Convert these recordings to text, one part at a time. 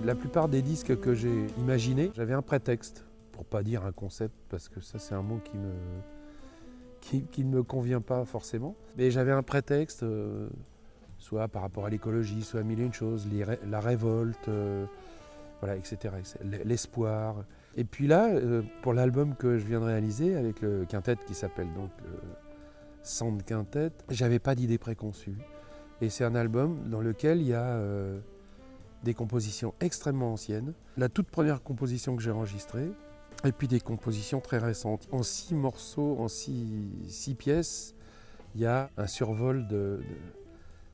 La plupart des disques que j'ai imaginés, j'avais un prétexte, pour pas dire un concept, parce que ça c'est un mot qui ne me convient pas forcément. Mais j'avais un prétexte, soit par rapport à l'écologie, soit à mille et une choses, la révolte, voilà, etc. L'espoir. Et puis là, pour l'album que je viens de réaliser avec le quintet qui s'appelle donc Sound Quintet, j'avais pas d'idée préconçue. Et c'est un album dans lequel il y a des compositions extrêmement anciennes, la toute première composition que j'ai enregistrée, et puis des compositions très récentes. En 6 morceaux, en 6 pièces, il y a un survol de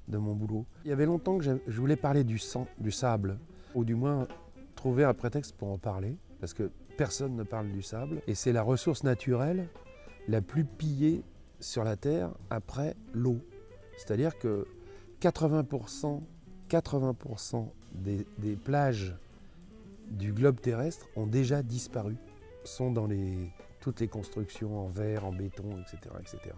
mon boulot. Il y avait longtemps que je voulais parler du sable, ou du moins trouver un prétexte pour en parler, parce que personne ne parle du sable, et c'est la ressource naturelle la plus pillée sur la Terre après l'eau. C'est-à-dire que 80% des plages du globe terrestre ont déjà disparu, sont dans toutes les constructions en verre, en béton, etc. etc.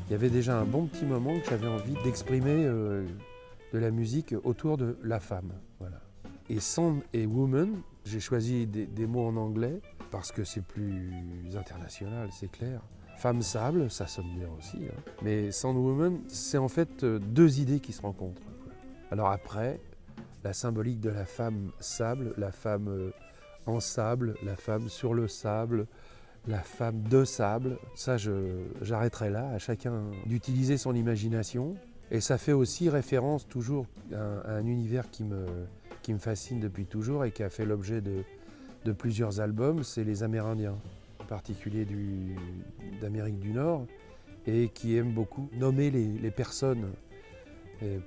Il y avait déjà un bon petit moment que j'avais envie d'exprimer de la musique autour de la femme. Voilà. Et Sound et Woman, j'ai choisi des mots en anglais parce que c'est plus international, c'est clair. Femme sable, ça sonne bien aussi. Hein. Mais Sound Woman, c'est en fait 2 idées qui se rencontrent. Alors après, la symbolique de la femme sable, la femme en sable, la femme sur le sable, la femme de sable, ça j'arrêterai là, à chacun d'utiliser son imagination. Et ça fait aussi référence toujours à un univers qui me fascine depuis toujours et qui a fait l'objet de plusieurs albums, c'est les Amérindiens, en particulier d'Amérique du Nord, et qui aiment beaucoup nommer les personnes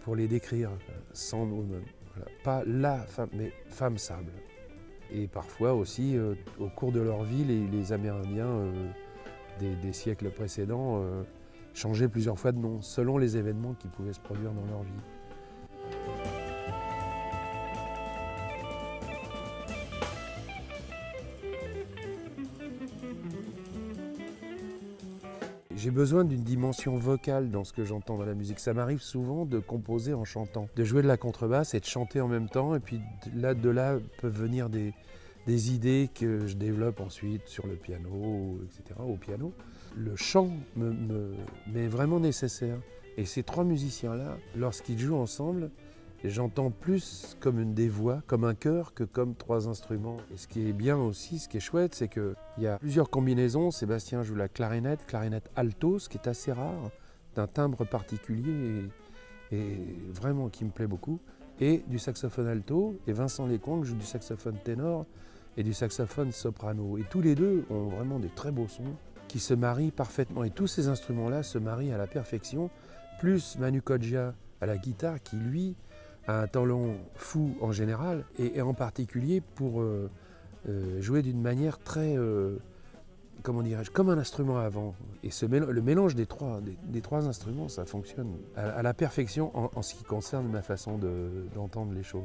pour les décrire, Sound Woman. Voilà. Pas la femme, mais femme sable. Et parfois aussi, au cours de leur vie, les Amérindiens des siècles précédents changeaient plusieurs fois de nom, selon les événements qui pouvaient se produire dans leur vie. J'ai besoin d'une dimension vocale dans ce que j'entends dans la musique. Ça m'arrive souvent de composer en chantant, de jouer de la contrebasse et de chanter en même temps. Et puis de là peuvent venir des idées que je développe ensuite sur le piano, etc., au piano. Le chant m'est vraiment nécessaire. Et ces 3 musiciens-là, lorsqu'ils jouent ensemble, j'entends plus comme des voix, comme un chœur, que comme 3 instruments. Et ce qui est bien aussi, ce qui est chouette, c'est qu'il y a plusieurs combinaisons. Sébastien joue la clarinette alto, ce qui est assez rare, d'un timbre particulier et vraiment qui me plaît beaucoup, et du saxophone alto, et Vincent Léconque joue du saxophone ténor et du saxophone soprano. Et tous les deux ont vraiment des très beaux sons qui se marient parfaitement. Et tous ces instruments-là se marient à la perfection, plus Manu Kodja à la guitare qui, lui, a un talent fou en général, et en particulier pour jouer d'une manière très, comment dirais-je, comme un instrument à vent. Et le mélange des trois instruments, ça fonctionne à la perfection en ce qui concerne ma façon d'entendre les choses.